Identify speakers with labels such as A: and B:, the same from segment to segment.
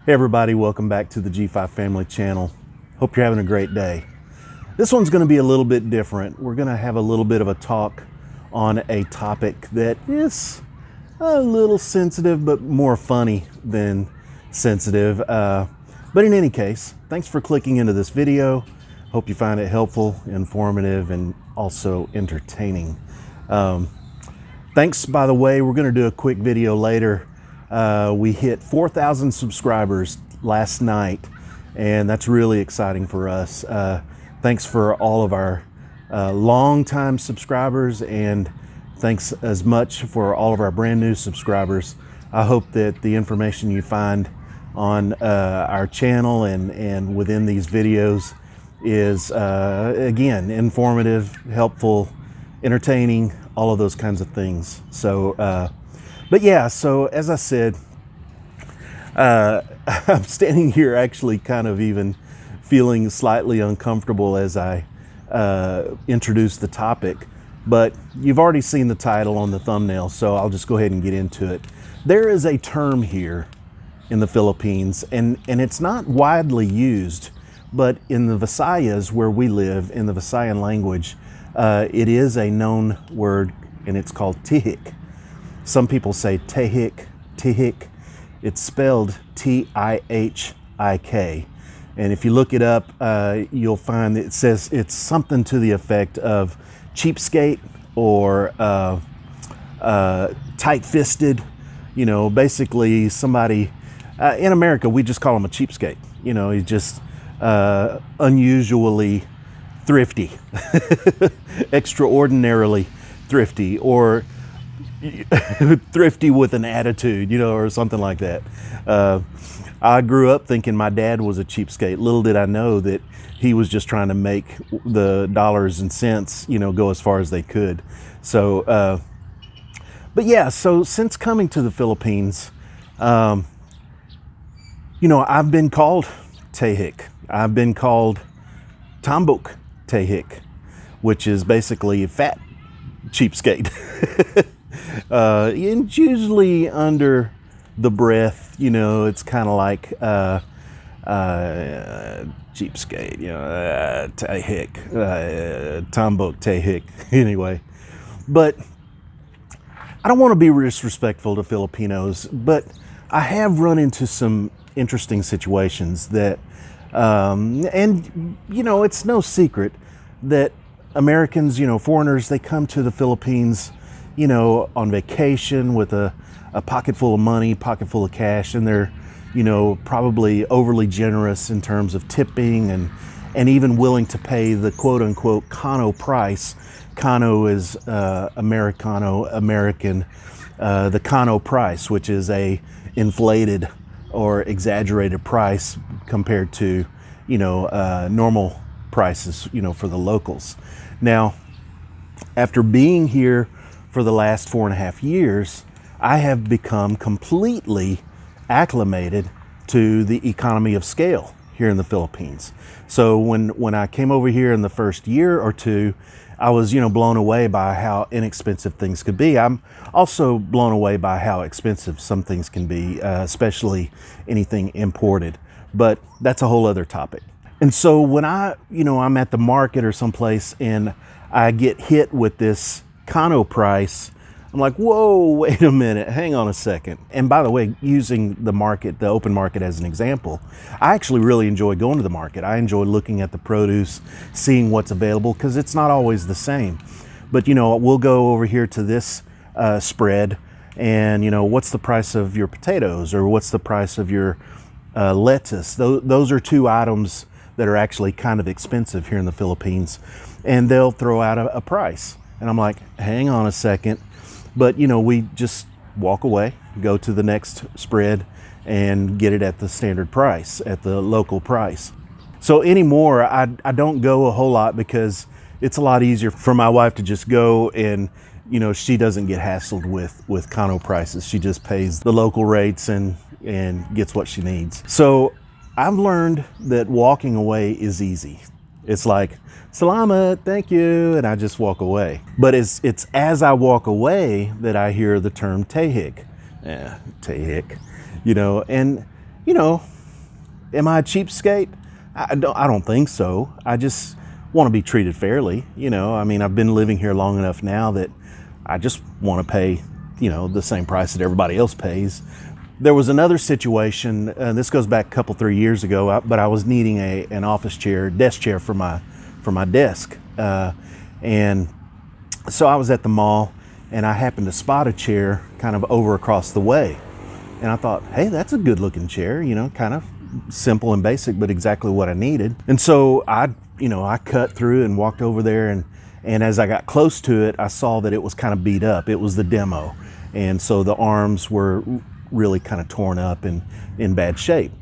A: Hey everybody, welcome back to the G5 Family Channel. Hope you're having a great day. This one's going to be a little bit different. We're going to have a little bit of a talk on a topic that is a little sensitive, but more funny than sensitive. But in any case, thanks for clicking into this video. Hope you find it helpful, informative, and also entertaining. Thanks, by the way. We're going to do a quick video later. We hit 4,000 subscribers last night, and that's really exciting for us. Thanks for all of our long-time subscribers, and thanks as much for all of our brand new subscribers. I hope that the information you find on our channel and within these videos is, again, informative, helpful, entertaining, all of those kinds of things. So, but yeah, so as I said, I'm standing here actually kind of even feeling slightly uncomfortable as I introduce the topic, but you've already seen the title on the thumbnail, so I'll just go ahead and get into it. There is a term here in the Philippines, and it's not widely used, but in the Visayas where we live, in the Visayan language, it is a known word, and it's called Tihik. Some people say Tihik, Tihik. It's spelled T-I-H-I-K. And if you look it up, you'll find that it says it's something to the effect of cheapskate or tight-fisted. You know, basically somebody, in America, we just call him a cheapskate. You know, he's just unusually thrifty, extraordinarily thrifty, or thrifty with an attitude, you know, or something like that. I grew up thinking my dad was a cheapskate. Little did I know that he was just trying to make the dollars and cents, you know, go as far as they could. So, but yeah, so since coming to the Philippines, you know, I've been called Tihik. I've been called Tambok Tihik, which is basically fat cheapskate. And usually under the breath, you know, it's kind of like cheapskate, you know, Tihik, Tambok Tihik, anyway. But I don't want to be disrespectful to Filipinos, but I have run into some interesting situations that, and, you know, it's no secret that Americans, you know, foreigners, they come to the Philippines, you know, on vacation with a pocket full of money, pocket full of cash, and they're, you know, probably overly generous in terms of tipping and even willing to pay the quote unquote Kano price. Kano is Americano, American, the Kano price, which is a inflated or exaggerated price compared to, you know, normal prices, you know, for the locals. Now, after being here for the last 4.5 years, I have become completely acclimated to the economy of scale here in the Philippines. So when I came over here in the first year or two, I was, you know, blown away by how inexpensive things could be. I'm also blown away by how expensive some things can be, especially anything imported. But that's a whole other topic. And so when I'm at the market or someplace and I get hit with this Kano price, I'm like, whoa, wait a minute, hang on a second. And by the way, using the market, the open market as an example, I actually really enjoy going to the market. I enjoy looking at the produce, seeing what's available, because it's not always the same. But, you know, we'll go over here to this spread and, you know, what's the price of your potatoes or what's the price of your lettuce? Those are two items that are actually kind of expensive here in the Philippines, and they'll throw out a price. And I'm like, hang on a second. But, you know, we just walk away, go to the next spread and get it at the standard price, at the local price. So anymore, I don't go a whole lot because it's a lot easier for my wife to just go and, you know, she doesn't get hassled with Kano prices. She just pays the local rates and gets what she needs. So I've learned that walking away is easy. It's like, Salamat, thank you, and I just walk away. But it's as I walk away that I hear the term Tihik. Yeah, Tihik. And, Am I a cheapskate? I don't think so. I just want to be treated fairly. You know, I mean, I've been living here long enough now that I just want to pay, you know, the same price that everybody else pays. There was another situation, this goes back a couple, 3 years ago, but I was needing an office chair, desk chair for my desk. And so I was at the mall and I happened to spot a chair kind of over across the way. And I thought, hey, that's a good looking chair, you know, kind of simple and basic, but exactly what I needed. And so I cut through and walked over there, and as I got close to it, I saw that it was kind of beat up. It was the demo. And so the arms were really kind of torn up and in bad shape.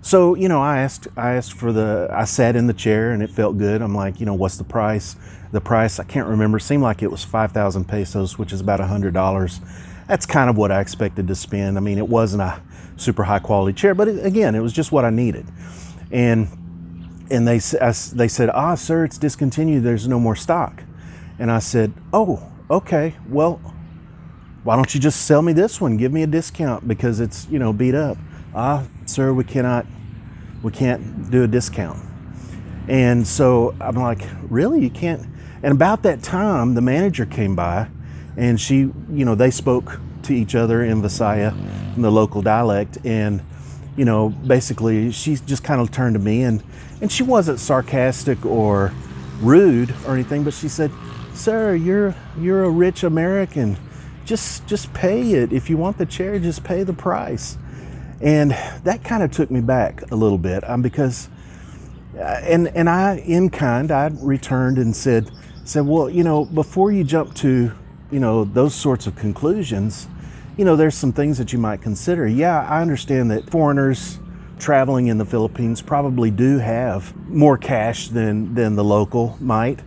A: So, you know, I sat in the chair and it felt good. I'm like, you know, what's the price? The price, I can't remember, seemed like it was 5,000 pesos, which is about $100. That's kind of what I expected to spend. I mean, it wasn't a super high quality chair, but again, it was just what I needed. And they said, sir, it's discontinued. There's no more stock. And I said, oh, okay, well, why don't you just sell me this one? Give me a discount because it's, you know, beat up. Sir, we can't do a discount. And so I'm like, really? You can't? And about that time, the manager came by and she, you know, they spoke to each other in Visaya, in the local dialect. And, you know, basically she just kind of turned to me and she wasn't sarcastic or rude or anything, but she said, sir, you're a rich American. Just pay it. If you want the chair, just pay the price. And that kind of took me back a little bit because, and I, in kind, I returned and said, well, you know, before you jump to, you know, those sorts of conclusions, you know, there's some things that you might consider. Yeah, I understand that foreigners traveling in the Philippines probably do have more cash than the local might,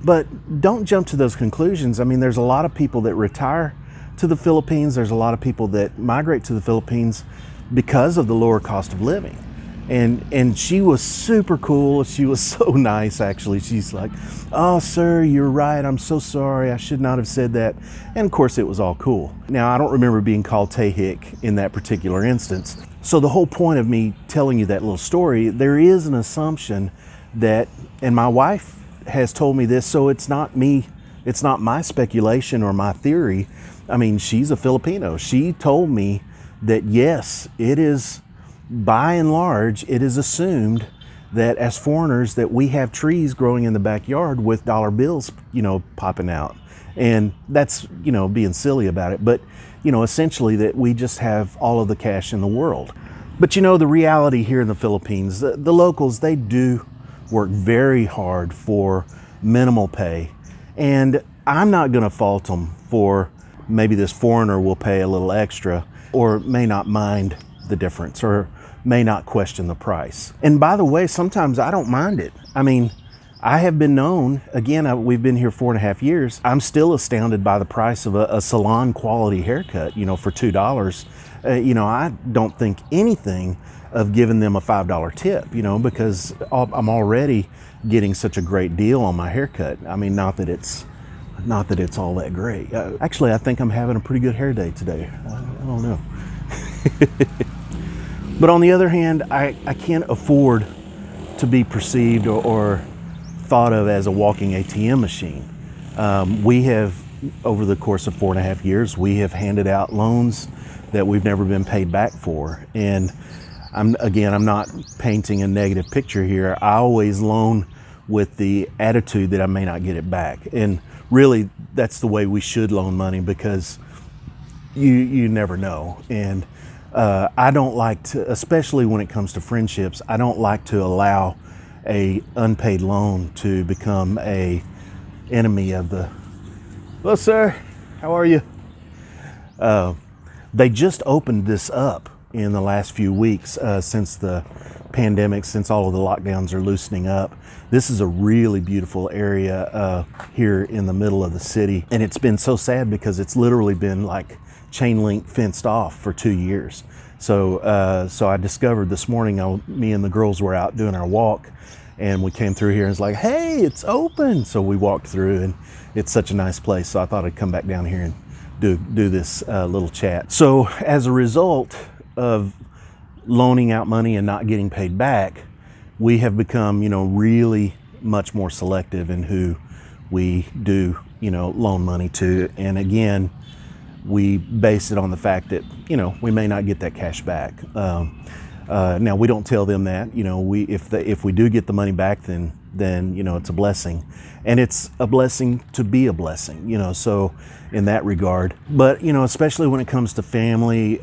A: but don't jump to those conclusions. I mean, there's a lot of people that retire to the Philippines. There's a lot of people that migrate to the Philippines because of the lower cost of living. And she was super cool. She was so nice, actually. She's like, oh, sir, you're right. I'm so sorry. I should not have said that. And of course, it was all cool. Now, I don't remember being called Tihik in that particular instance. So the whole point of me telling you that little story, there is an assumption that, and my wife has told me this, so it's not me, it's not my speculation or my theory. I mean, she's a Filipino. She told me that yes, it is, by and large, it is assumed that as foreigners that we have trees growing in the backyard with dollar bills, you know, popping out. And that's, you know, being silly about it. But, you know, essentially that we just have all of the cash in the world. But, you know, the reality here in the Philippines, the locals, they do work very hard for minimal pay. And I'm not going to fault them for maybe this foreigner will pay a little extra or may not mind the difference or may not question the price. And by the way, sometimes I don't mind it. I mean, I have been known, again, we've been here 4.5 years. I'm still astounded by the price of a salon quality haircut, you know, for $2. You know, I don't think anything of giving them a $5 tip, you know, because I'm already getting such a great deal on my haircut. I mean, not that it's all that great. Actually, I think I'm having a pretty good hair day today. I don't know. But on the other hand, I can't afford to be perceived or thought of as a walking ATM machine. We have, over the course of 4.5 years, we have handed out loans that we've never been paid back for. And I'm not painting a negative picture here. I always loan with the attitude that I may not get it back. And really, that's the way we should loan money, because you never know. And I don't like to, especially when it comes to friendships, I don't like to allow a unpaid loan to become a enemy of the, hello sir, how are you? They just opened this up in the last few weeks since the pandemic, since all of the lockdowns are loosening up. This is a really beautiful area here in the middle of the city. And it's been so sad because it's literally been like chain link fenced off for 2 years. So I discovered this morning, me and the girls were out doing our walk, and we came through here and it's like, hey, it's open. So we walked through, and it's such a nice place. So I thought I'd come back down here and do this little chat. So as a result of loaning out money and not getting paid back, we have become, really much more selective in who we do, loan money to. And again, we base it on the fact that, we may not get that cash back. Now we don't tell them that, if we do get the money back, then it's a blessing, and it's a blessing to be a blessing, so in that regard. But, especially when it comes to family,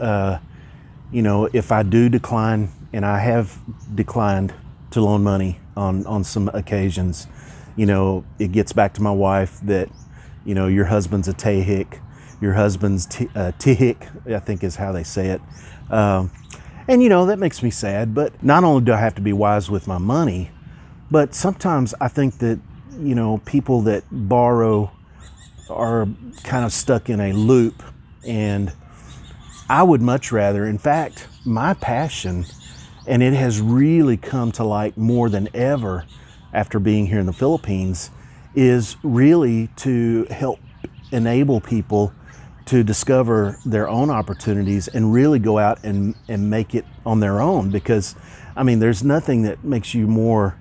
A: if I do decline, and I have declined to loan money on some occasions, it gets back to my wife that, your husband's a Tihik, your husband's Tihik, I think is how they say it. And that makes me sad. But not only do I have to be wise with my money, but sometimes I think that, people that borrow are kind of stuck in a loop. And I would much rather, in fact, my passion, and it has really come to light more than ever after being here in the Philippines, is really to help enable people to discover their own opportunities and really go out and make it on their own. Because, there's nothing that makes you more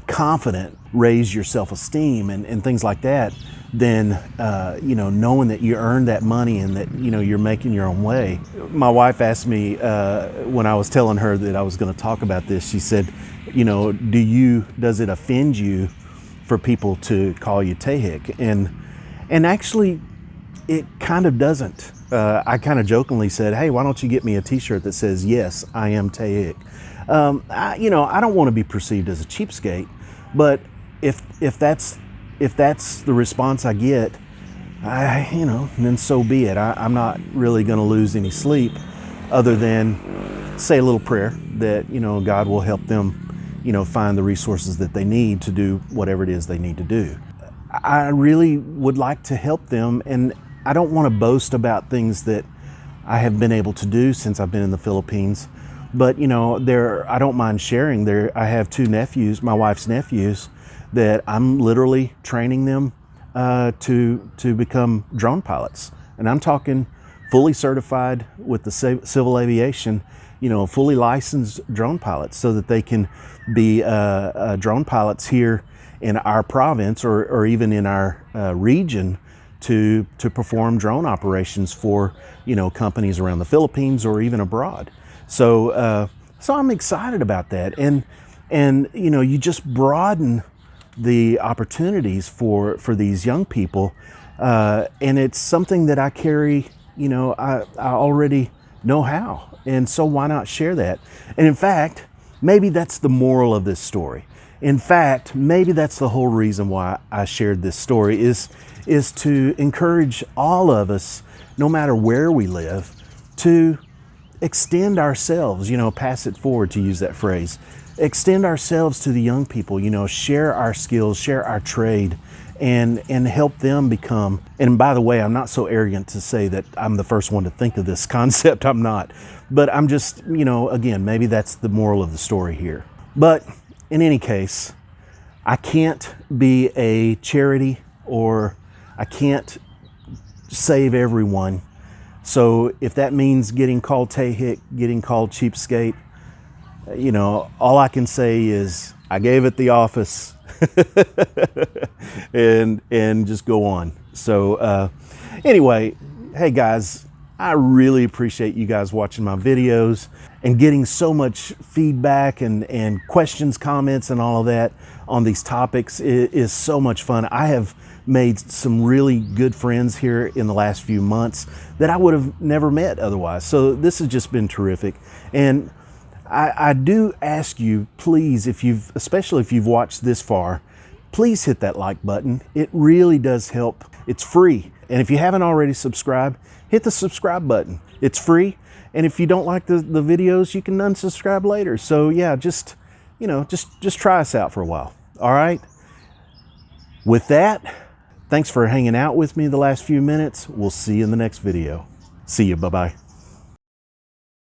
A: confident, raise your self-esteem and things like that, than, knowing that you earned that money and that, you're making your own way. My wife asked me when I was telling her that I was going to talk about this, she said, does it offend you for people to call you Tihik? And actually, it kind of doesn't. I kind of jokingly said, hey, why don't you get me a t-shirt that says, yes, I am Tihik. I don't want to be perceived as a cheapskate, but if that's the response I get, then so be it. I'm not really going to lose any sleep, other than say a little prayer that, God will help them, find the resources that they need to do whatever it is they need to do. I really would like to help them, and I don't want to boast about things that I have been able to do since I've been in the Philippines. But, I don't mind sharing. I have two nephews, my wife's nephews, that I'm literally training them to become drone pilots. And I'm talking fully certified with the civil aviation, fully licensed drone pilots, so that they can be drone pilots here in our province or even in our region to perform drone operations for, companies around the Philippines or even abroad. So I'm excited about that. And you just broaden the opportunities for these young people. And it's something that I carry, I already know how. And so why not share that? And in fact, maybe that's the moral of this story. In fact, maybe that's the whole reason why I shared this story is to encourage all of us, no matter where we live, to extend ourselves, pass it forward, to use that phrase. Extend ourselves to the young people, share our skills, share our trade, and help them become. And by the way, I'm not so arrogant to say that I'm the first one to think of this concept. I'm not. But I'm just, again, maybe that's the moral of the story here. But in any case, I can't be a charity, or I can't save everyone. So if that means getting called Tihik, getting called Cheapskate, all I can say is I gave it the office and just go on. So anyway, hey guys, I really appreciate you guys watching my videos and getting so much feedback and questions, comments, and all of that on these topics. It is so much fun. I have made some really good friends here in the last few months that I would have never met otherwise. So this has just been terrific. And I do ask you, please, especially if you've watched this far, please hit that like button. It really does help. It's free. And if you haven't already subscribed, hit the subscribe button. It's free. And if you don't like the videos, you can unsubscribe later. So yeah, just try us out for a while. All right. With that, thanks for hanging out with me the last few minutes. We'll see you in the next video. See you. Bye-bye.